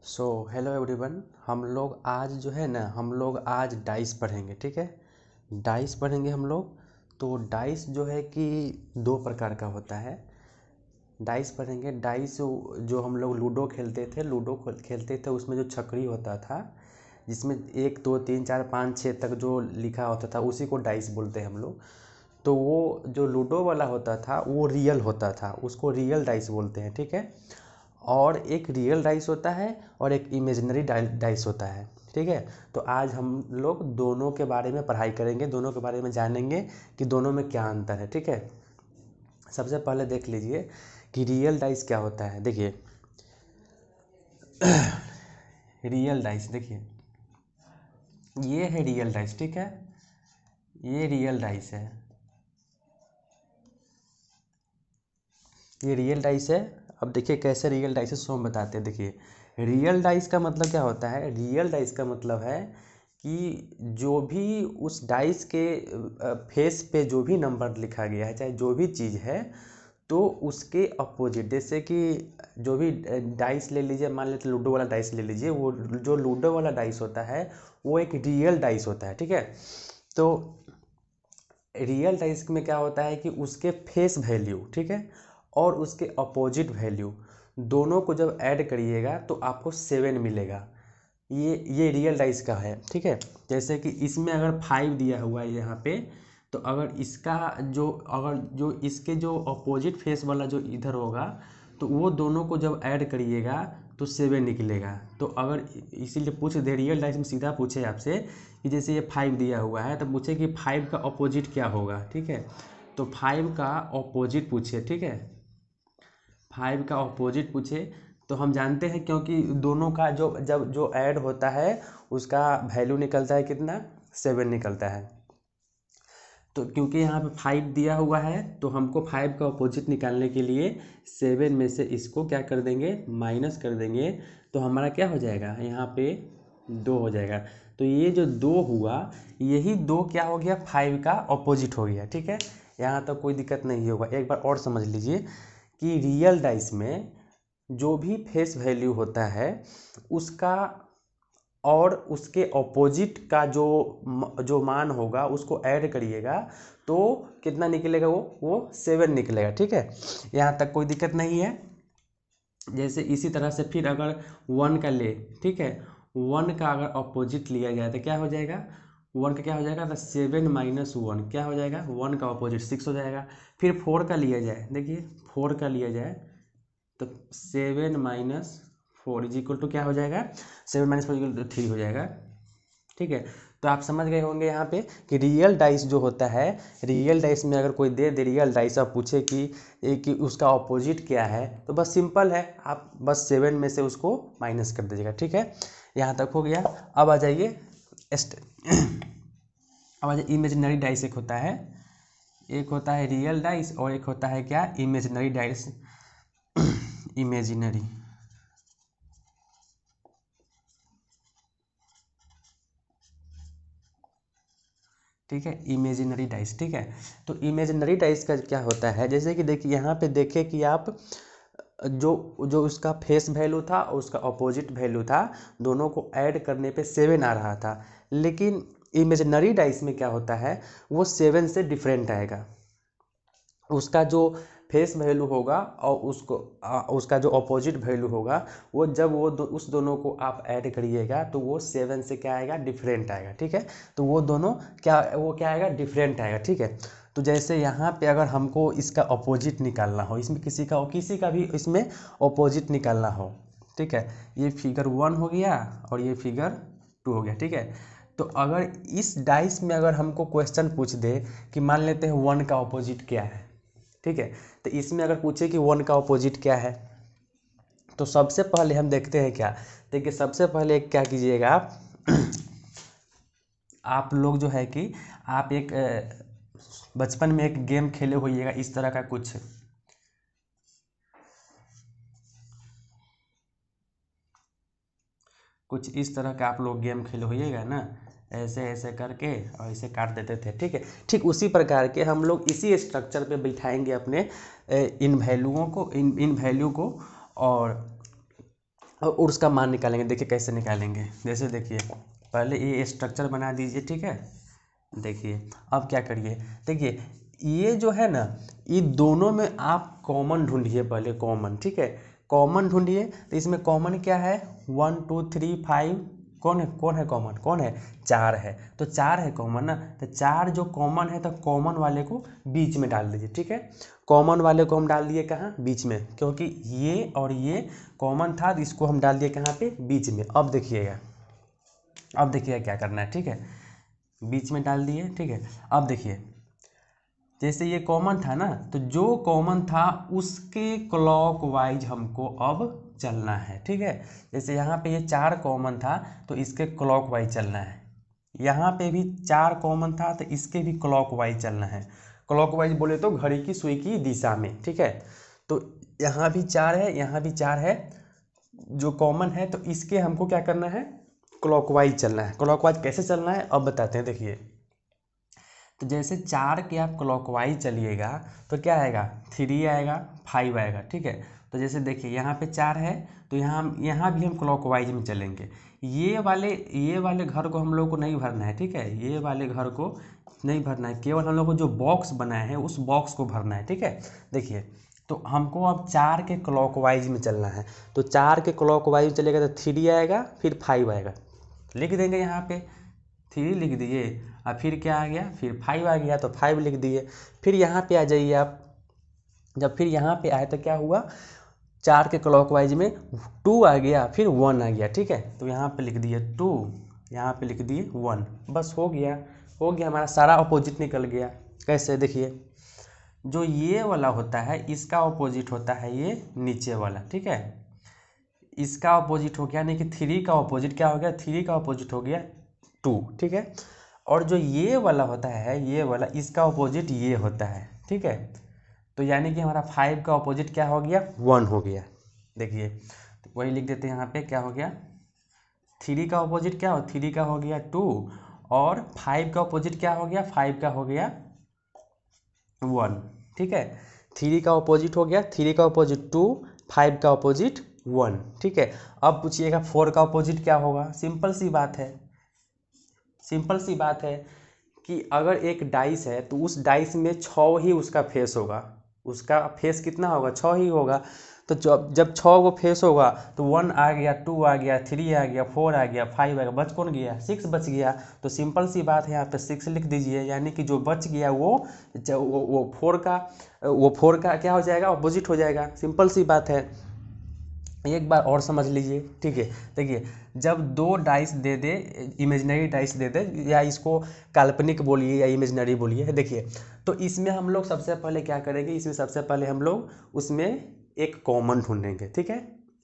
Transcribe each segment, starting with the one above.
So hello everyone. हम लोग आज जो है ना आज डाइस पढ़ेंगे। ठीक है, डाइस पढ़ेंगे हम लोग। तो डाइस जो है कि दो प्रकार का होता है। डाइस पढ़ेंगे। डाइस जो हम लोग लूडो खेलते थे उसमें जो छकड़ी होता था, जिसमें 1 2 3 4 5 6 तक जो लिखा होता था उसी को डाइस बोलते हैं हम लोग। तो वो जो लूडो वाला होता था वो रियल होता था, उसको रियल डाइस बोलते हैं। ठीक है, और एक रियल डाइस होता है और एक इमेजिनरी डाइस होता है। ठीक है, तो आज हम लोग दोनों के बारे में पढ़ाई करेंगे, दोनों के बारे में जानेंगे कि दोनों में क्या अंतर है। ठीक है, सबसे पहले देख लीजिए कि रियल डाइस क्या होता है। देखिए रियल डाइस, देखिए ये है रियल डाइस। ठीक है, ये रियल डाइस है, ये रियल डाइस है। अब देखिए कैसे रियल डाइस है, सो हम बताते हैं। देखिए रियल डाइस का मतलब क्या होता है। रियल डाइस का मतलब है कि जो भी उस डाइस के फेस पे जो भी नंबर लिखा गया है, चाहे जो भी चीज़ है, तो उसके अपोजिट, जैसे कि जो भी डाइस ले लीजिए, मान लेते लूडो वाला डाइस ले लीजिए, वो जो लूडो वाला डाइस होता है वो एक रियल डाइस होता है। ठीक है, तो रियल डाइस में क्या होता है कि उसके फेस वैल्यू, ठीक है, और उसके अपोजिट वैल्यू दोनों को जब ऐड करिएगा तो आपको 7 मिलेगा। ये रियल डाइस का है। ठीक है, जैसे कि इसमें अगर 5 दिया हुआ है यहाँ पे, तो अगर जो इसके जो अपोजिट फेस वाला जो इधर होगा, तो वो दोनों को जब ऐड करिएगा तो 7 निकलेगा। तो अगर इसीलिए पूछ दे, रियल डाइस में सीधा पूछे आपसे कि जैसे ये 5 दिया हुआ है तो पूछे कि 5 का अपोजिट क्या होगा। ठीक है, तो 5 का अपोजिट पूछे। ठीक है, 5 का अपोजिट पूछे तो हम जानते हैं, क्योंकि दोनों का जब जो ऐड होता है उसका वैल्यू निकलता है कितना, 7 निकलता है। तो क्योंकि यहाँ पे 5 दिया हुआ है तो हमको 5 का अपोजिट निकालने के लिए 7 में से इसको क्या कर देंगे, माइनस कर देंगे। तो हमारा क्या हो जाएगा, यहाँ पे 2 हो जाएगा। तो ये जो 2 हुआ, यही 2 क्या हो गया, 5 का अपोजिट हो गया। ठीक है, यहाँ तक कोई दिक्कत नहीं होगा। एक बार और समझ लीजिए कि रियल डाइस में जो भी फेस वैल्यू होता है उसका और उसके ऑपोजिट का जो मान होगा उसको ऐड करिएगा तो कितना निकलेगा, वो 7 निकलेगा। ठीक है, यहाँ तक कोई दिक्कत नहीं है। जैसे इसी तरह से फिर अगर 1 का ले, ठीक है, 1 का अगर ऑपोजिट लिया जाए तो क्या हो जाएगा, 1 का क्या हो जाएगा, तो 7 माइनस 1 क्या हो जाएगा, 1 का ऑपोजिट 6 हो जाएगा। फिर 4 का लिया जाए, देखिए 4 का लिया जाए तो 7 माइनस 4 इज इक्वल टू क्या हो जाएगा, 7 माइनस 4 इक्वल टू 3 हो जाएगा। ठीक है, तो आप समझ गए होंगे यहाँ पे कि रियल डाइस जो होता है, रियल डाइस में अगर कोई दे रियल डाइस और पूछे कि उसका ऑपोजिट क्या है, तो बस सिंपल है, आप बस 7 में से उसको माइनस कर दीजिएगा। ठीक है, यहाँ तक हो गया। अब आ जाइए अब आ जाइए इमेजिनरी डाइस। एक होता है रियल डाइस और एक होता है क्या, इमेजिनरी डाइस। इमेजिनरी, ठीक है, इमेजिनरी डाइस। ठीक है, तो इमेजिनरी डाइस का क्या होता है, जैसे कि देखिए यहाँ पे देखें कि आप जो जो उसका फेस वैल्यू था और उसका अपोजिट वैल्यू था, दोनों को ऐड करने पे 7 आ रहा था। लेकिन इमेजिनरी डाइस में क्या होता है, वो 7 से डिफरेंट आएगा। उसका जो फेस वैल्यू होगा और उसका जो अपोजिट वैल्यू होगा, वो जब उस दोनों को आप ऐड करिएगा तो वो 7 से क्या आएगा, डिफरेंट आएगा। ठीक है, तो वो दोनों क्या आएगा, डिफरेंट आएगा। ठीक है, तो जैसे यहाँ पे अगर हमको इसका अपोजिट निकालना हो, इसमें किसी का भी इसमें अपोजिट निकालना हो, ठीक है, ये फिगर 1 हो गया और ये फिगर 2 हो गया। ठीक है, तो अगर इस डाइस में अगर हमको क्वेश्चन पूछ दे कि मान लेते हैं 1 का अपोजिट क्या है, ठीक है, तो इसमें अगर पूछे कि 1 का अपोजिट क्या है, तो सबसे पहले हम देखते हैं क्या, देखिए सबसे पहले क्या कीजिएगा आप लोग जो है कि आप एक बचपन में एक गेम खेले होइएगा इस तरह का, कुछ इस तरह का आप लोग गेम खेले होइएगा ना, ऐसे ऐसे करके और इसे काट देते थे। ठीक है, ठीक उसी प्रकार के हम लोग इसी स्ट्रक्चर पे बिठाएंगे अपने इन वैल्यूओं को, इन वैल्यू को, और और उसका मान निकालेंगे। देखिए कैसे निकालेंगे, जैसे देखिए पहले ये स्ट्रक्चर बना दीजिए, ठीक है। देखिए अब क्या करिए, देखिए ये जो है ना, ये दोनों में आप कॉमन ढूंढिए पहले, कॉमन, ठीक है। कॉमन ढूंढिए, तो इसमें कॉमन क्या है, 1 2 3 5, कौन है कॉमन, कौन है, 4 है, तो 4 है कॉमन ना, तो 4 जो कॉमन है तो कॉमन वाले को बीच में डाल दीजिए, ठीक है। कॉमन वाले को हम डाल दिए कहाँ, बीच में, क्योंकि ये और ये कॉमन था, तो इसको हम डाल दिए कहाँ पे, बीच में। अब देखिएगा, अब देखिएगा क्या करना है, ठीक है। बीच में डाल दिए, ठीक है। अब देखिए जैसे ये कॉमन था ना, तो जो कॉमन था उसके क्लॉकवाइज हमको अब चलना है, ठीक है। जैसे यहाँ पे ये 4 कॉमन था तो इसके क्लॉकवाइज चलना है, यहाँ पे भी 4 कॉमन था तो इसके भी क्लॉकवाइज चलना है। क्लॉकवाइज बोले तो घड़ी की सुई की दिशा में, ठीक है। तो यहाँ भी 4 है, यहाँ भी 4 है, जो कॉमन है, तो इसके हमको क्या करना है, क्लॉकवाइज चलना है। क्लॉकवाइज कैसे चलना है अब बताते हैं, देखिए। तो जैसे 4 के आप क्लॉकवाइज चलिएगा तो क्या आएगा, 3 आएगा, 5 आएगा, ठीक है। तो जैसे देखिए यहाँ पे 4 है, तो यहाँ भी हम क्लॉकवाइज में चलेंगे। ये वाले घर को हम लोग को नहीं भरना है, ठीक है। ये वाले घर को नहीं भरना है, केवल हम लोग को जो बॉक्स बनाए हैं उस बॉक्स को भरना है, ठीक है। देखिए तो हमको अब 4 के क्लॉकवाइज में चलना है, तो 4 के क्लॉकवाइज में चलेगा तो 3 आएगा, फिर 5 आएगा, लिख देंगे यहाँ पे, 3 लिख दिए, और फिर क्या आ गया, फिर 5 आ गया, तो 5 लिख दिए। फिर यहाँ पे आ जाइए आप, जब फिर यहाँ पे आए तो क्या हुआ, 4 के क्लॉकवाइज में 2 आ गया, फिर 1 आ गया, ठीक है। तो यहाँ पे लिख दिए 2, यहाँ पे लिख दिए 1, बस हो गया, हो गया, हमारा सारा अपोजिट निकल गया। कैसे, देखिए जो ये वाला होता है इसका अपोजिट होता है ये नीचे वाला, ठीक है। इसका अपोजिट हो गया, यानी कि 3 का अपोजिट क्या हो गया, 3 का अपोजिट हो गया 2, ठीक है। और जो ये वाला होता है, ये वाला, इसका अपोजिट ये होता है, ठीक है। तो यानी कि हमारा 5 का अपोजिट क्या हो गया, 1 हो गया। देखिए तो वही लिख देते हैं यहाँ पे, क्या हो गया, 3 का अपोजिट क्या हो, 3 का हो गया 2, और 5 का अपोजिट क्या हो गया, 5 का हो गया 1, ठीक है। 3 का अपोजिट हो गया, 3 का अपोजिट 2, 5 का अपोजिट 1, ठीक है। अब पूछिएगा 4 का अपोजिट क्या होगा, सिंपल सी बात है, सिंपल सी बात है कि अगर एक डाइस है तो उस डाइस में 6 ही उसका फेस होगा, उसका फेस कितना होगा, 6 ही होगा। तो जब 6 को फेस होगा तो 1 आ गया, 2 आ गया, 3 आ गया, 4 आ गया, 5 आ गया, बच कौन गया, 6 बच गया। तो सिंपल सी बात है, यहाँ पे 6 लिख दीजिए, यानी कि जो बच गया वो 4 का क्या हो जाएगा, अपोजिट हो जाएगा, सिंपल सी बात है। एक बार और समझ लीजिए, ठीक है। देखिए जब 2 डाइस दे दे, इमेजिनरी डाइस दे दे, या इसको काल्पनिक बोलिए या इमेजिनरी बोलिए, देखिए तो इसमें हम लोग सबसे पहले क्या करेंगे, इसमें सबसे पहले हम लोग उसमें एक कॉमन ढूंढेंगे, ठीक है।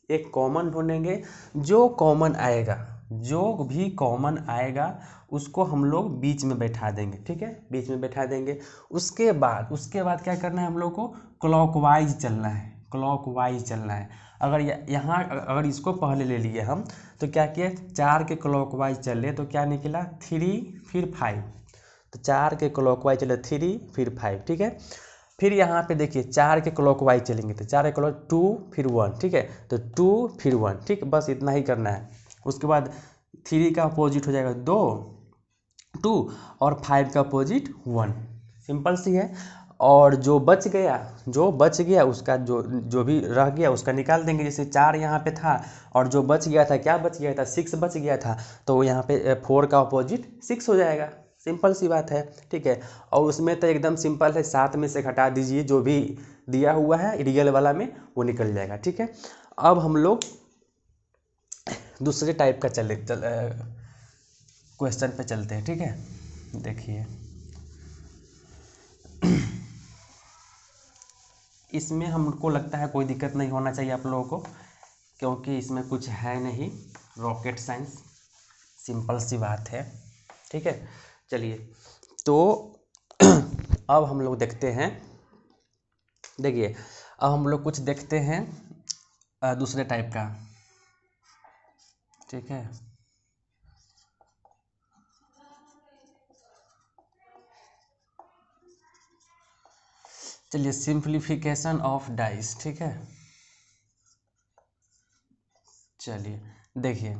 एक कॉमन ढूंढेंगे, जो कॉमन आएगा, जो भी कॉमन आएगा उसको हम लोग बीच में बैठा देंगे, ठीक है, बीच में बैठा देंगे। उसके बाद क्या करना है, हम लोग को क्लॉकवाइज चलना है, क्लॉकवाइज चलना है। अगर यहाँ अगर इसको पहले ले लिए हम, तो क्या किए, 4 के क्लॉकवाइज चले तो क्या निकला, 3 फिर 5, तो 4 के क्लॉकवाइज चले 3 फिर 5, ठीक है। फिर यहाँ पे देखिए 4 के क्लॉकवाइज चलेंगे तो 4 के क्लॉक 2 फिर 1, ठीक है, तो 2 फिर 1, ठीक, बस इतना ही करना है। उसके बाद 3 का अपोजिट हो जाएगा 2, और 5 का अपोजिट 1, सिंपल सी है। और जो बच गया उसका जो भी रह गया उसका निकाल देंगे। जैसे 4 यहाँ पे था और जो बच गया था, क्या बच गया था, 6 बच गया था, तो यहाँ पे 4 का अपोजिट 6 हो जाएगा, सिंपल सी बात है, ठीक है। और उसमें तो एकदम सिंपल है, 7 में से घटा दीजिए, जो भी दिया हुआ है रियल वाला में वो निकल जाएगा, ठीक है। अब हम लोग दूसरे टाइप का क्वेश्चन पे चलते हैं, ठीक है। देखिए इसमें हमको लगता है कोई दिक्कत नहीं होना चाहिए आप लोगों को, क्योंकि इसमें कुछ है नहीं रॉकेट साइंस, सिंपल सी बात है, ठीक है। चलिए तो अब हम लोग देखते हैं, देखिए अब हम लोग कुछ देखते हैं दूसरे टाइप का, ठीक है। चलिए सिंप्लीफिकेशन ऑफ डाइस, ठीक है। चलिए देखिए,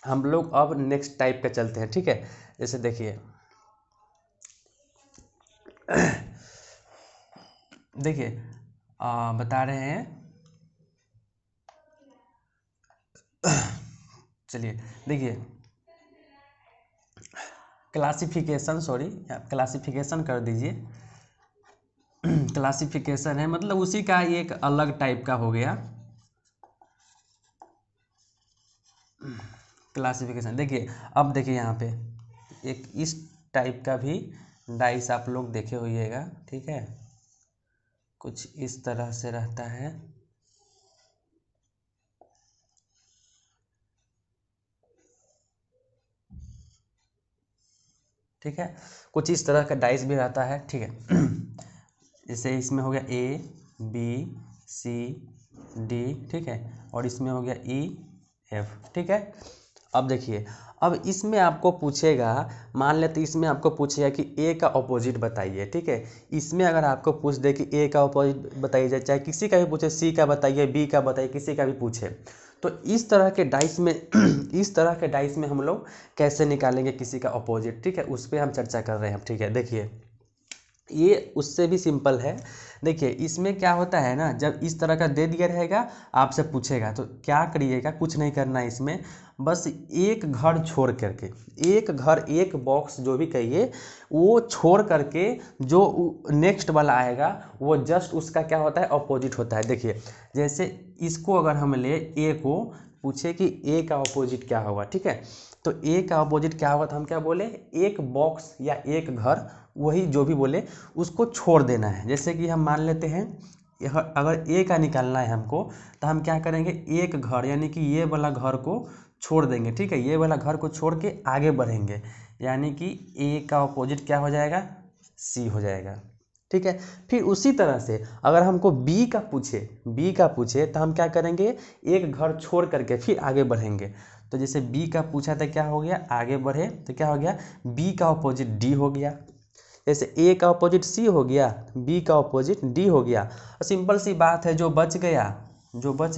हम लोग अब नेक्स्ट टाइप का चलते हैं, ठीक है। जैसे देखिए देखिए बता रहे हैं, चलिए देखिए, क्लासिफिकेशन, सॉरी क्लासिफिकेशन कर दीजिए। क्लासिफिकेशन है मतलब उसी का एक अलग टाइप का हो गया क्लासिफिकेशन। देखिए अब देखिए यहाँ पे एक इस टाइप का भी डाइस आप लोग देखे होइएगा, ठीक है, कुछ इस तरह से रहता है, ठीक है, कुछ इस तरह का डाइस भी रहता है, ठीक है। जैसे इसमें हो गया ए बी सी डी, ठीक है, और इसमें हो गया ई एफ, ठीक है। अब देखिए, अब इसमें आपको पूछेगा, मान लेते इसमें आपको पूछेगा कि ए का अपोजिट बताइए, ठीक है। इसमें अगर आपको पूछ दे कि ए का अपोजिट बताइए, चाहे किसी का भी पूछे, सी का बताइए, बी का बताइए, किसी का भी पूछे, तो इस तरह के डाइस में इस तरह के डाइस में हम लोग कैसे निकालेंगे किसी का अपोजिट, ठीक है, उस पर हम चर्चा कर रहे हैं, ठीक है। देखिए ये उससे भी सिंपल है। देखिए इसमें क्या होता है ना, जब इस तरह का दे दिया रहेगा, आपसे पूछेगा तो क्या करिएगा, कुछ नहीं करना है इसमें, बस एक घर छोड़ करके, एक घर एक बॉक्स जो भी कहिए वो छोड़ करके जो नेक्स्ट वाला आएगा वो जस्ट उसका क्या होता है, अपोजिट होता है। देखिए जैसे इसको अगर हम ले, ए को पूछे कि ए का अपोजिट क्या होगा, ठीक है, तो ए का अपोजिट क्या होगा, तो हम क्या बोले, एक बॉक्स या एक घर, वही जो भी बोले उसको छोड़ देना है। जैसे कि हम मान लेते हैं अगर ए का निकालना है हमको, तो हम क्या करेंगे, एक घर यानी कि ये वाला घर को छोड़ देंगे, ठीक है, ये वाला घर को छोड़ के आगे बढ़ेंगे, यानी कि ए का अपोजिट क्या हो जाएगा, सी हो जाएगा, ठीक है। फिर उसी तरह से अगर हमको बी का पूछे तो हम क्या करेंगे, एक घर छोड़ करके फिर आगे बढ़ेंगे। तो जैसे बी का पूछा था, क्या हो गया, आगे बढ़े तो क्या हो गया, बी का अपोजिट डी हो गया। जैसे ए का अपोजिट सी हो गया, बी का अपोजिट डी हो गया, और सिंपल सी बात है, जो बच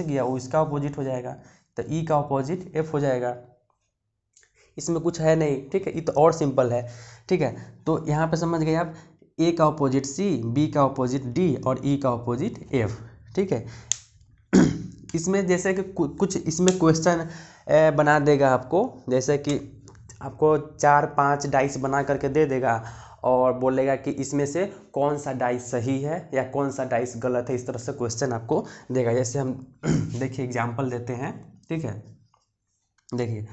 गया वो इसका अपोजिट हो जाएगा, तो ई का अपोजिट एफ हो जाएगा। इसमें कुछ है नहीं, ठीक है, ये तो और सिंपल है, ठीक है। तो यहाँ पे समझ गए आप, ए का अपोजिट सी, बी का अपोजिट डी और ई का अपोजिट एफ, ठीक है। इसमें जैसे कि कुछ इसमें क्वेश्चन बना देगा आपको, जैसे कि आपको 4-5 डाइस बना करके दे देगा और बोलेगा कि इसमें से कौन सा डाइस सही है या कौन सा डाइस गलत है, इस तरह से क्वेश्चन आपको देगा। जैसे हम देखिए एग्जांपल देते हैं, ठीक है, देखिए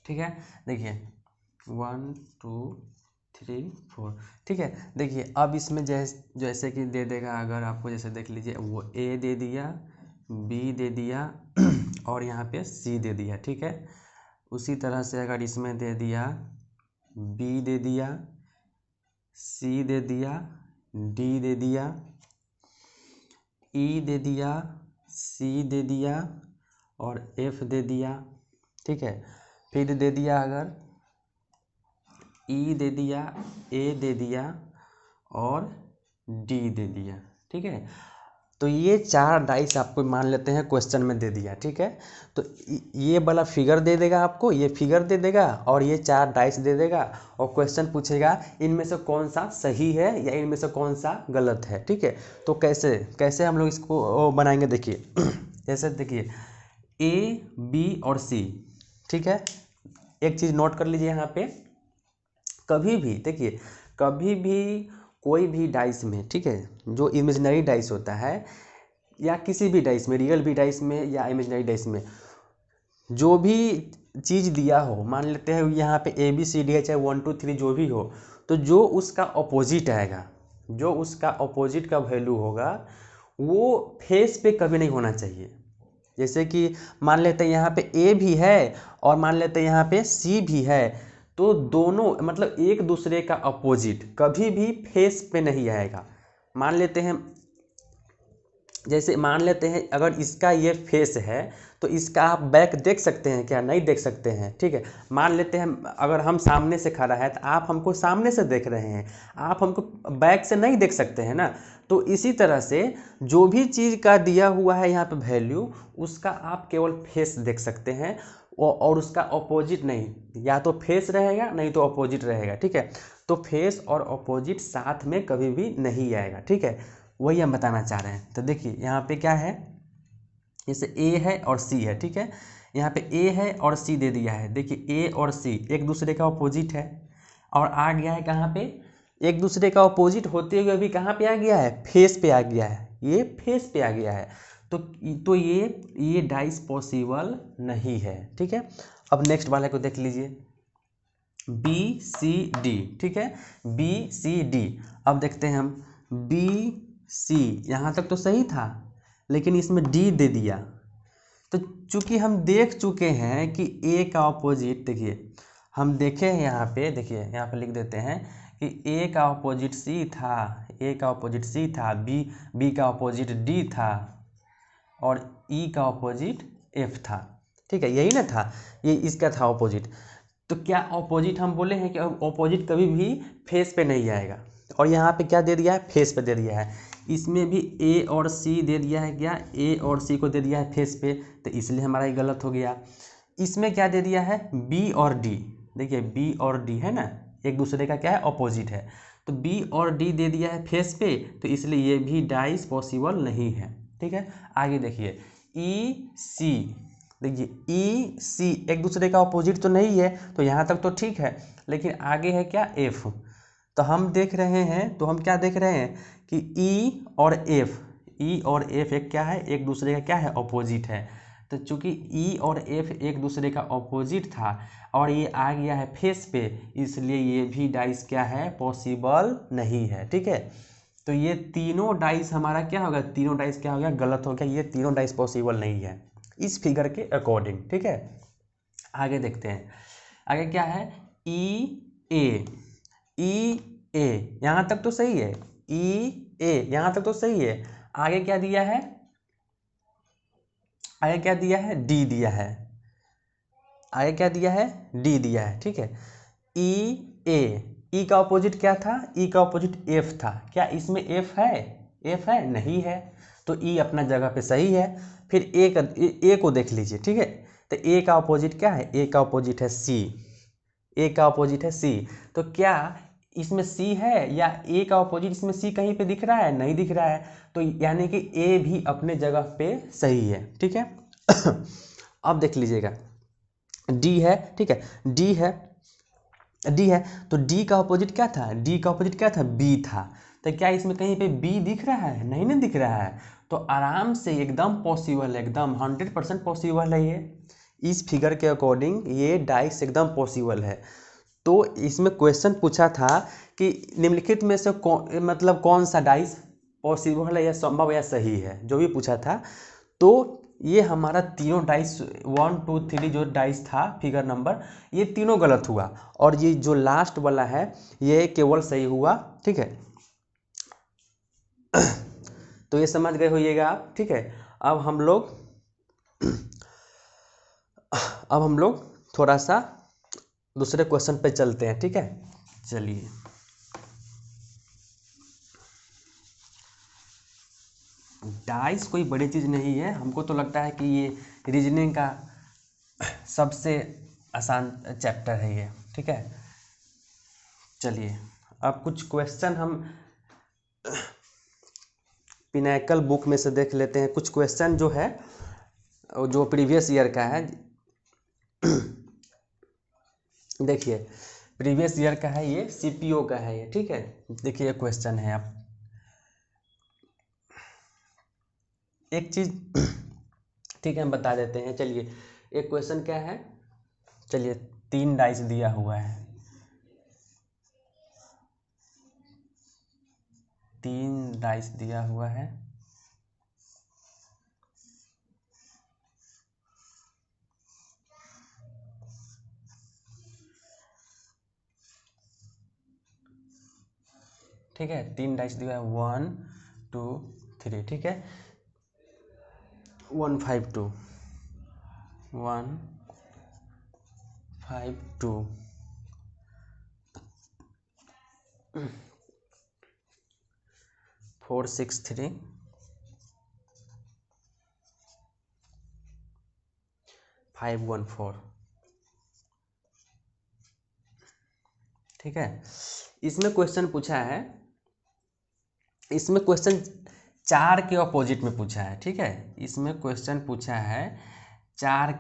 ठीक है, देखिए 1 2 3 4, ठीक है। देखिए अब इसमें जैसे कि दे देगा, अगर आपको जैसे देख लीजिए, वो ए दे दिया, बी दे दिया और यहाँ पे सी दे दिया, ठीक है। उसी तरह से अगर इसमें दे दिया, बी दे दिया, सी दे दिया, डी दे दिया, ई दे दिया, सी दे दिया और एफ दे दिया, ठीक है। फिर दे दिया अगर ई दे दिया, ए दे दिया और डी दे दिया, ठीक है। तो ये 4 डाइस आपको मान लेते हैं क्वेश्चन में दे दिया, ठीक है। तो ये वाला फिगर दे देगा आपको, ये फिगर दे देगा और ये 4 डाइस दे देगा, और क्वेश्चन पूछेगा इनमें से कौन सा सही है या इनमें से कौन सा गलत है, ठीक है। तो कैसे कैसे हम लोग इसको बनाएंगे, देखिए जैसे देखिए ए बी और सी, ठीक है। एक चीज़ नोट कर लीजिए यहाँ पे, कभी भी देखिए, कभी भी कोई भी डाइस में, ठीक है, जो इमेजिनरी डाइस होता है या किसी भी डाइस में, रियल भी डाइस में या इमेजिनरी डाइस में, जो भी चीज़ दिया हो, मान लेते हैं यहाँ पे ए बी सी डी है, चाहे 1 2 3 जो भी हो, तो जो उसका अपोजिट आएगा, जो उसका अपोजिट का वैल्यू होगा वो फेस पे कभी नहीं होना चाहिए। जैसे कि मान लेते हैं यहाँ पे ए भी है और मान लेते हैं यहाँ पे सी भी है, तो दोनों मतलब एक दूसरे का अपोजिट कभी भी फेस पे नहीं आएगा। मान लेते हैं, जैसे मान लेते हैं अगर इसका ये फेस है तो इसका आप बैक देख सकते हैं क्या? नहीं देख सकते हैं, ठीक है। मान लेते हैं अगर हम सामने से खड़ा है तो आप हमको सामने से देख रहे हैं, आप हमको बैक से नहीं देख सकते हैं ना। तो इसी तरह से जो भी चीज़ का दिया हुआ है यहाँ पे वैल्यू, उसका आप केवल फेस देख सकते हैं और उसका अपोजिट नहीं, या तो फेस रहेगा नहीं तो अपोजिट रहेगा, ठीक है। तो फेस और अपोजिट साथ में कभी भी नहीं आएगा, ठीक है। वही हम बताना चाह रहे हैं। तो देखिए यहाँ पे क्या है, जैसे ए है और सी है, ठीक है। यहाँ पे ए है और सी दे दिया है। देखिए ए और सी एक दूसरे का अपोजिट है और आ गया है कहाँ पे, एक दूसरे का अपोजिट होते हुए भी कहाँ पे आ गया है, फेस पे आ गया है, ये फेस पे आ गया है। तो ये डाइस पॉसिबल नहीं है, ठीक है। अब नेक्स्ट वाले को देख लीजिए, बी सी डी, ठीक है, बी सी डी। अब देखते हैं हम, बी सी यहाँ तक तो सही था, लेकिन इसमें डी दे दिया। तो चूंकि हम देख चुके हैं कि ए का ऑपोजिट, देखिए हम देखे हैं यहाँ पे, देखिए यहाँ पे लिख देते हैं कि ए का ऑपोजिट सी था, ए का ऑपोजिट सी था, बी का ऑपोजिट डी था और ई का ऑपोजिट एफ था, ठीक है, यही ना था, ये इसका था ऑपोजिट। तो क्या ऑपोजिट हम बोले हैं कि ऑपोजिट कभी भी फेस पे नहीं आएगा, और यहाँ पे क्या दे दिया है, फेस पे दे दिया है। इसमें भी ए और सी दे दिया है, क्या ए और सी को दे दिया है फेस पे, तो इसलिए हमारा ये गलत हो गया। इसमें क्या दे दिया है, बी और डी, देखिए बी और डी है ना, एक दूसरे का क्या है, ऑपोजिट है। तो बी और डी दे दिया है फेस पे, तो इसलिए ये भी डाइस पॉसिबल नहीं है, ठीक है। आगे देखिए ई सी, देखिए ई सी एक दूसरे का ऑपोजिट तो नहीं है, तो यहाँ तक तो ठीक है, लेकिन आगे है क्या, एफ। तो हम देख रहे हैं, तो हम क्या देख रहे हैं कि ई और एफ, ई और एफ एक क्या है, एक दूसरे का क्या है, ऑपोजिट है। तो चूंकि ई और एफ एक दूसरे का ऑपोजिट था और ये आ गया है फेस पे, इसलिए ये भी डाइस क्या है, पॉसिबल नहीं है, ठीक है। तो ये तीनों डाइस हमारा क्या होगा, तीनों डाइस क्या हो गया, गलत हो गया, ये तीनों डाइस पॉसिबल नहीं है इस फिगर के अकॉर्डिंग, ठीक है। आगे देखते हैं, आगे क्या है, ई ए, ई ए यहाँ तक तो सही है, ई ए यहाँ तक तो सही है। आगे क्या दिया है, आगे क्या दिया है, डी दिया है, आगे क्या दिया है, डी दिया है, ठीक है। ई ए, ई का ऑपोजिट क्या था, ई का ऑपोजिट एफ था, क्या इसमें एफ है, एफ है, नहीं है, तो ई अपना जगह पे सही है। फिर ए को देख लीजिए, ठीक है। तो ए का ऑपोजिट क्या है, ए का ऑपोजिट है सी, ए का ऑपोजिट है सी। तो क्या इसमें सी है, या ए का ऑपोजिट इसमें सी कहीं पे दिख रहा है, नहीं दिख रहा है, तो यानी कि ए भी अपने जगह पे सही है, ठीक है। अब देख लीजिएगा, डी है, ठीक है, डी है, डी है, तो डी का ऑपोजिट क्या था, डी का ऑपोजिट क्या था, बी था। तो क्या इसमें कहीं पे बी दिख रहा है, नहीं ना दिख रहा है, तो आराम से एकदम पॉसिबल है, एकदम 100% पॉसिबल है ये, इस फिगर के अकॉर्डिंग ये डाइस एकदम पॉसिबल है। तो इसमें क्वेश्चन पूछा था कि निम्नलिखित में से मतलब कौन सा डाइस पॉसिबल है या संभव या सही है, जो भी पूछा था। तो ये हमारा तीनों डाइस 1 2 3 जो डाइस था फिगर नंबर, ये तीनों गलत हुआ, और ये जो लास्ट वाला है ये केवल सही हुआ, ठीक है। तो ये समझ गए होइएगा आप, ठीक है। अब हम लोग थोड़ा सा दूसरे क्वेश्चन पे चलते हैं, ठीक है। चलिए, डाइस कोई बड़ी चीज़ नहीं है, हमको तो लगता है कि ये रीजनिंग का सबसे आसान चैप्टर है ये, ठीक है। चलिए, अब कुछ क्वेश्चन हम पिनैकल बुक में से देख लेते हैं। कुछ क्वेश्चन जो है जो प्रीवियस ईयर का है, देखिए प्रीवियस ईयर का है, ये सीपीओ का है ये, ठीक है। देखिए क्वेश्चन है, आप एक चीज़ ठीक है हम बता देते हैं। चलिए, एक क्वेश्चन क्या है, चलिए 3 डाइस दिया हुआ है, 3 डाइस दिया हुआ है, ठीक है, 3 डाइस दिया है, 1 2 3, ठीक है, 1 5 2 1 5 2 4 6 3 5 1 4, ठीक है। इसमें क्वेश्चन पूछा है, इसमें क्वेश्चन 4 के अपोजिट में पूछा है, ठीक है। इसमें क्वेश्चन पूछा है 4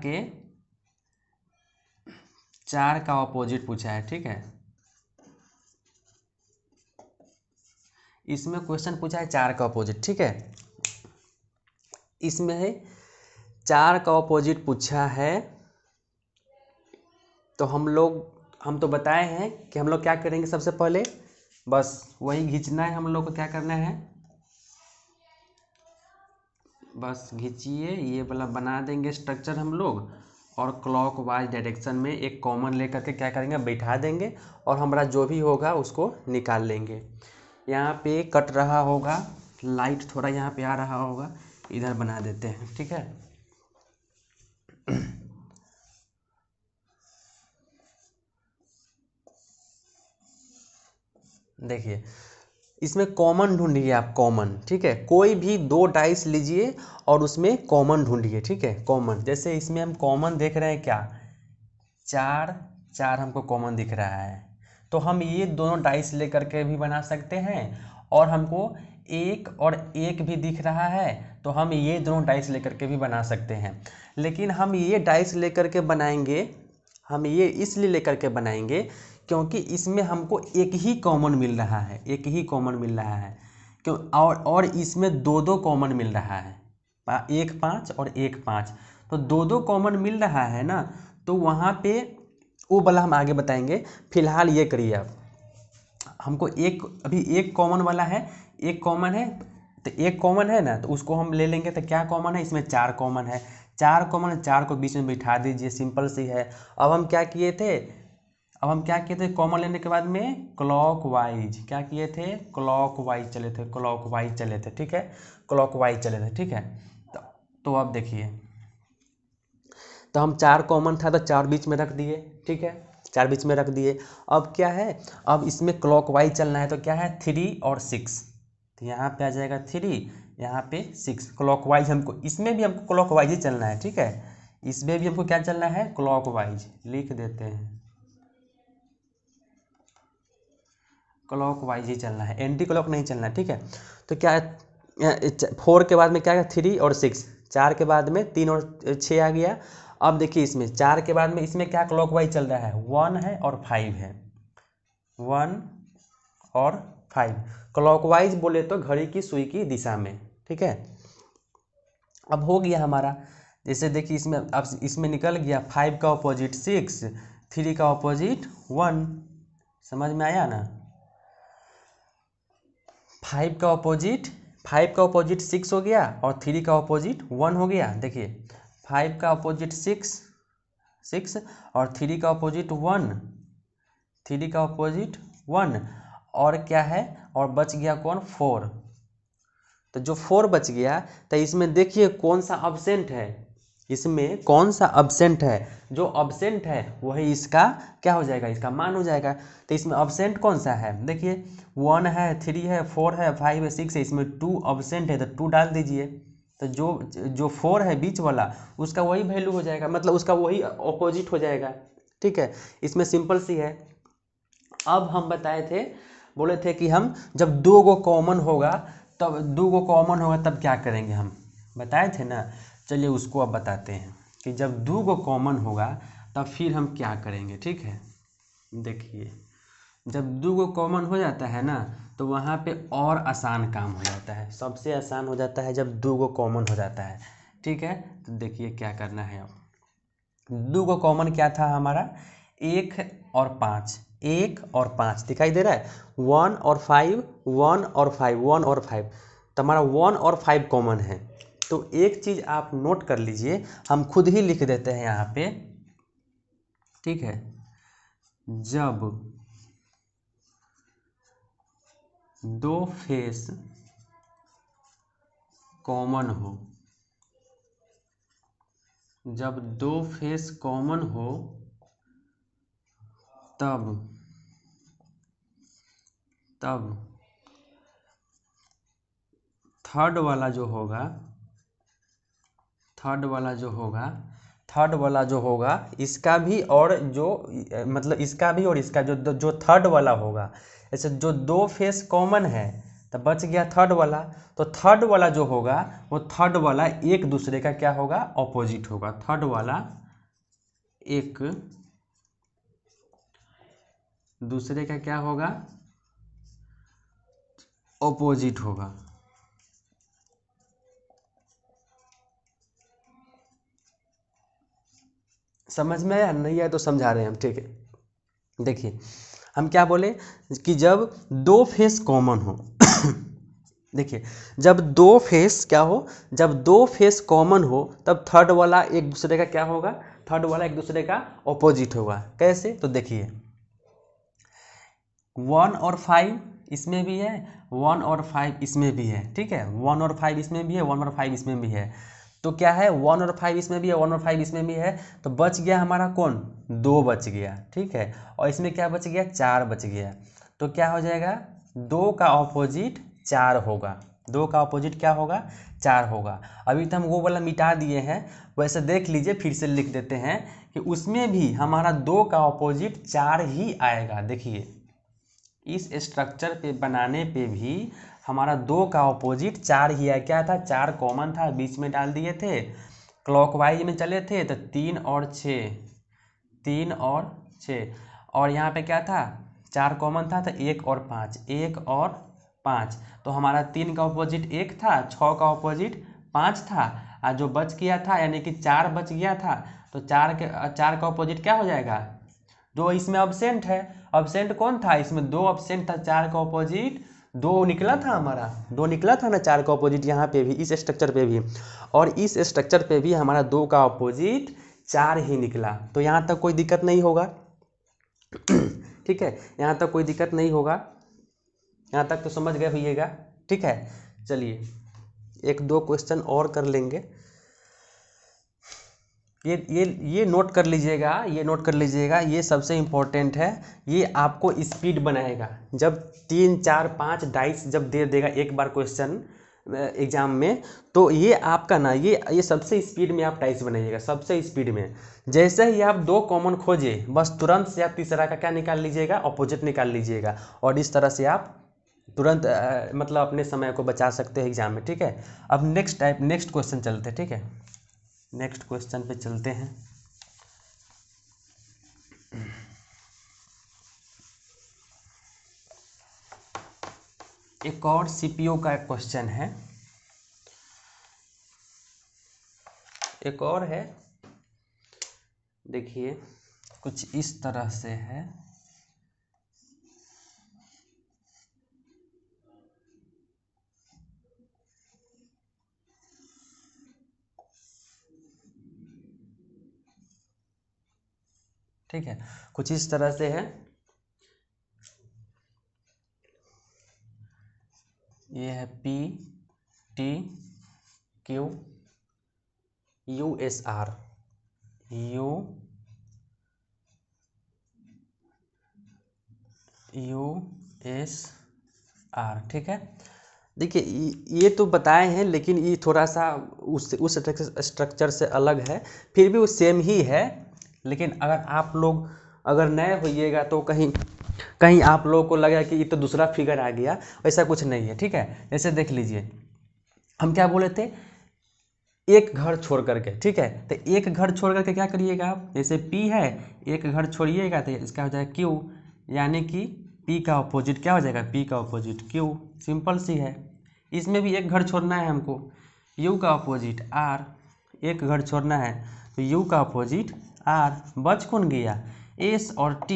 का अपोजिट पूछा है, ठीक है। इसमें क्वेश्चन पूछा है 4 का अपोजिट, ठीक है। इसमें 4 का अपोजिट पूछा है, तो हम तो बताए हैं कि हम लोग क्या करेंगे, सबसे पहले बस वही खींचना है, हम लोग को क्या करना है, बस खींचिए, ये वाला बना देंगे स्ट्रक्चर हम लोग, और क्लॉकवाइज डायरेक्शन में एक कॉमन लेकर के क्या करेंगे, बैठा देंगे, और हमारा जो भी होगा उसको निकाल लेंगे। यहाँ पे कट रहा होगा, लाइट थोड़ा यहाँ पे आ रहा होगा, इधर बना देते हैं, ठीक है। देखिए, इसमें कॉमन ढूंढिए आप, कॉमन, ठीक है। कोई भी 2 डाइस लीजिए और उसमें कॉमन ढूंढिए, ठीक है। कॉमन, जैसे इसमें हम कॉमन देख रहे हैं क्या, 4 हमको कॉमन दिख रहा है, तो हम ये दोनों डाइस लेकर के भी बना सकते हैं, और हमको 1 और 1 भी दिख रहा है, तो हम ये दोनों डाइस लेकर के भी बना सकते हैं। लेकिन हम ये डाइस लेकर के बनाएंगे, हम ये इसलिए लेकर के बनाएंगे क्योंकि इसमें हमको एक ही कॉमन मिल रहा है, एक ही कॉमन मिल रहा है, क्यों, और इसमें 2 कॉमन मिल रहा है, 1 5 और 1 5, तो 2 कॉमन मिल रहा है ना, तो वहाँ पे वो वाला हम आगे बताएंगे। फिलहाल ये करिए आप, हमको अभी एक कॉमन वाला है, एक कॉमन है, तो एक कॉमन है ना, तो उसको हम ले लेंगे, तो क्या कॉमन है, इसमें 4 कॉमन है, 4 कॉमन, 4 को बीच में बिठा दीजिए, सिंपल सी है। अब हम क्या किए थे कॉमन लेने के बाद में, क्लॉकवाइज क्या किए थे, क्लॉकवाइज चले थे, क्लॉकवाइज चले थे, ठीक है, क्लॉकवाइज चले थे, ठीक है। तो अब देखिए, तो हम 4 कॉमन था तो 4 बीच में रख दिए, ठीक है, 4 बीच में रख दिए। अब क्या है, अब इसमें क्लॉकवाइज चलना है, तो क्या है, 3 और 6, तो यहाँ पे आ जाएगा 3, यहाँ पे 6, क्लॉकवाइज हमको, इसमें भी हमको क्लॉकवाइज ही चलना है, ठीक है, इसमें भी हमको क्या चलना है, क्लॉकवाइज, लिख देते हैं, क्लॉकवाइज ही चलना है, एंटी क्लॉक नहीं चलना है, ठीक है। तो क्या है, 4 के बाद में क्या है, 3 और 6, 4 के बाद में 3 और 6 आ गया। अब देखिए, इसमें 4 के बाद में इसमें क्या क्लॉकवाइज चल रहा है, 1 है और 5 है, 1 और 5, क्लॉकवाइज बोले तो घड़ी की सुई की दिशा में, ठीक है। अब हो गया हमारा, जैसे देखिए इसमें, अब इसमें निकल गया 5 का अपोजिट 6, 3 का अपोजिट 1, समझ में आया ना। 5 का अपोजिट 6 हो गया, और 3 का अपोजिट 1 हो गया। देखिए, 5 का अपोजिट 6 और 3 का अपोजिट 1, 3 का अपोजिट 1, और क्या है, और बच गया कौन, 4। तो जो 4 बच गया, तो इसमें देखिए कौन सा अब्सेंट है, इसमें कौन सा अब्सेंट है, जो अब्सेंट है वही इसका क्या हो जाएगा, इसका मान हो जाएगा। तो इसमें अब्सेंट कौन सा है, देखिए 1 है, 3 है, 4 है, 5 है, 6 है, इसमें 2 अब्सेंट है, तो 2 डाल दीजिए, तो जो 4 है बीच वाला, उसका वही वैल्यू हो जाएगा, मतलब उसका वही ऑपोजिट हो जाएगा, ठीक है। इसमें सिंपल सी है। अब हम बताए थे, बोले थे कि हम जब 2 गो कॉमन होगा, तब क्या करेंगे, हम बताए थे ना। चलिए उसको अब बताते हैं कि जब 2 गो कॉमन होगा तब फिर हम क्या करेंगे, ठीक है। देखिए, जब 2 गो कॉमन हो जाता है ना, तो वहाँ पे और आसान काम हो जाता है, सबसे आसान हो जाता है जब 2 गो कॉमन हो जाता है, ठीक है। तो देखिए क्या करना है, अब 2 गो कॉमन क्या था हमारा, 1 और 5, 1 और 5 दिखाई दे रहा है, 1 और 5, 1 और 5, 1 और 5, तो हमारा 1 और 5 कॉमन है। तो एक चीज़ आप नोट कर लीजिए, हम खुद ही लिख देते हैं यहाँ पे, ठीक है। जब दो फेस कॉमन हो, जब दो फेस कॉमन हो तब थर्ड वाला जो होगा, इसका भी और जो मतलब इसका भी और इसका जो थर्ड वाला होगा, ऐसे जो दो फेस कॉमन है तो बच गया थर्ड वाला, तो थर्ड वाला जो होगा वो थर्ड वाला एक दूसरे का क्या होगा, ऑपोजिट होगा। थर्ड वाला एक दूसरे का क्या होगा, ऑपोजिट होगा। समझ में आया, नहीं आया तो समझा रहे हैं हम, ठीक है। देखिए हम क्या बोले कि जब दो फेस कॉमन हो देखिए जब दो फेस क्या हो, जब दो फेस कॉमन हो तब थर्ड वाला एक दूसरे का क्या होगा, थर्ड वाला एक दूसरे का ऑपोजिट होगा। कैसे, तो देखिए 1 और 5 इसमें भी है, 1 और 5 इसमें भी है, ठीक है। 1 और 5 इसमें भी है, 1 और 5 इसमें भी है, तो क्या है 1 और 5 इसमें भी है, 1 और 5 इसमें भी है, तो बच गया हमारा कौन, 2 बच गया, ठीक है। और इसमें क्या बच गया, 4 बच गया। तो क्या हो जाएगा, 2 का ऑपोजिट 4 होगा, 2 का ऑपोजिट क्या होगा, 4 होगा। अभी तो हम वो वाला मिटा दिए हैं, वैसे देख लीजिए, फिर से लिख देते हैं कि उसमें भी हमारा 2 का ऑपोजिट 4 ही आएगा। देखिए इस स्ट्रक्चर पे बनाने पे भी हमारा 2 का ऑपोजिट 4 ही है। क्या था, 4 कॉमन था, बीच में डाल दिए थे, क्लॉकवाइज में चले थे तो 3 और 6, 3 और 6, और यहाँ पे क्या था, 4 कॉमन था तो 1 और 5, 1 और 5, तो हमारा 3 का ऑपोजिट 1 था, 6 का ऑपोजिट 5 था, और जो बच गया था यानी कि 4 बच गया था, तो 4 का ऑपोजिट क्या हो जाएगा, जो इसमें अब्सेंट है। अब्सेंट कौन था, इसमें 2 अब्सेंट था, 4 का ऑपोजिट 2 निकला था, हमारा 2 निकला था ना 4 का ऑपोजिट, यहाँ पे भी इस स्ट्रक्चर पे भी, और इस स्ट्रक्चर पे भी हमारा 2 का ऑपोजिट 4 ही निकला। तो यहाँ तक कोई दिक्कत नहीं होगा ठीक है, यहाँ तक कोई दिक्कत नहीं होगा, यहाँ तक तो समझ गए होइएगा, ठीक है। चलिए 1-2 क्वेश्चन और कर लेंगे। ये नोट कर लीजिएगा, ये नोट कर लीजिएगा, ये सबसे इम्पोर्टेंट है, ये आपको स्पीड बनाएगा। जब 3, 4, 5 डाइस जब दे देगा एक बार क्वेश्चन एग्जाम में, तो ये आपका ना ये सबसे स्पीड में आप डाइस बनाइएगा, सबसे स्पीड में। जैसे ही आप 2 कॉमन खोजे, बस तुरंत से आप तीसरा का क्या निकाल लीजिएगा, ऑपोजिट निकाल लीजिएगा, और इस तरह से आप तुरंत मतलब अपने समय को बचा सकते हैं एग्जाम में, ठीक है। अब नेक्स्ट क्वेश्चन चलते हैं, ठीक है, नेक्स्ट क्वेश्चन पे चलते हैं। एक और सीपीयू का क्वेश्चन है, एक और है, देखिए कुछ इस तरह से है। ठीक है, कुछ इस तरह से है, ये है PTQ USR ठीक है। देखिए ये तो बताए हैं, लेकिन ये थोड़ा सा उस स्ट्रक्चर से अलग है, फिर भी वो सेम ही है। लेकिन अगर आप लोग अगर नए होइएगा तो कहीं आप लोगों को लगा कि ये तो दूसरा फिगर आ गया, वैसा कुछ नहीं है, ठीक है। जैसे देख लीजिए, हम क्या बोले थे, एक घर छोड़ करके, ठीक है, तो एक घर छोड़ करके क्या करिएगा आप, जैसे P है, एक घर छोड़िएगा तो इसका हो जाएगा Q, यानी कि P का अपोजिट क्या हो जाएगा, P का अपोजिट Q, सिंपल सी है। इसमें भी एक घर छोड़ना है हमको, U का अपोजिट R, एक घर छोड़ना है तो U का अपोजिट R, बच कौन गया, S और T,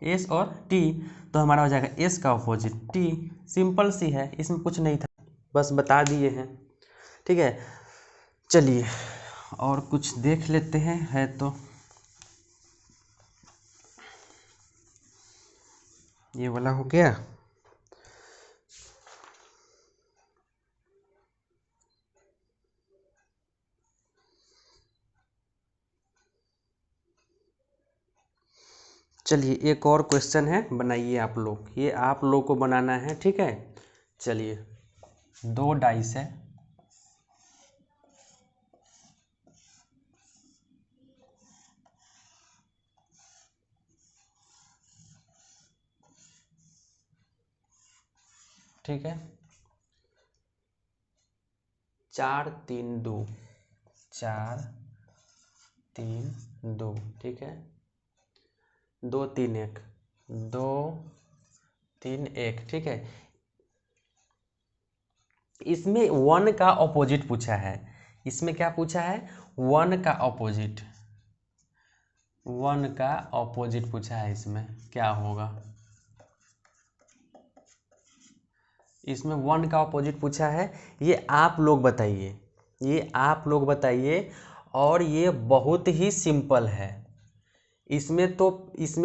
एस और टी, तो हमारा हो जाएगा एस का अपोजिट टी। सिंपल सी है, इसमें कुछ नहीं था, बस बता दिए हैं। ठीक है, चलिए और कुछ देख लेते हैं, है तो ये वाला हो गया। चलिए एक और क्वेश्चन है, बनाइए आप लोग, ये आप लोग को बनाना है। ठीक है, चलिए 2 डाइस है, ठीक है, 4 3 2, 4 3 2, ठीक है, 2 3 1, 2 3 1, ठीक है। इसमें 1 का ऑपोजिट पूछा है, इसमें क्या पूछा है, 1 का ऑपोजिट, 1 का ऑपोजिट पूछा है, इसमें क्या होगा, इसमें 1 का ऑपोजिट पूछा है, ये आप लोग बताइए, ये आप लोग बताइए। और ये बहुत ही सिंपल है, इसमें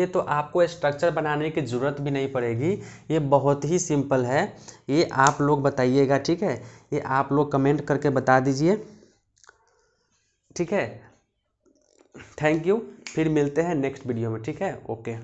तो आपको स्ट्रक्चर बनाने की ज़रूरत भी नहीं पड़ेगी, ये बहुत ही सिंपल है, ये आप लोग बताइएगा। ठीक है, ये आप लोग कमेंट करके बता दीजिए। ठीक है, थैंक यू, फिर मिलते हैं नेक्स्ट वीडियो में। ठीक है, ओके।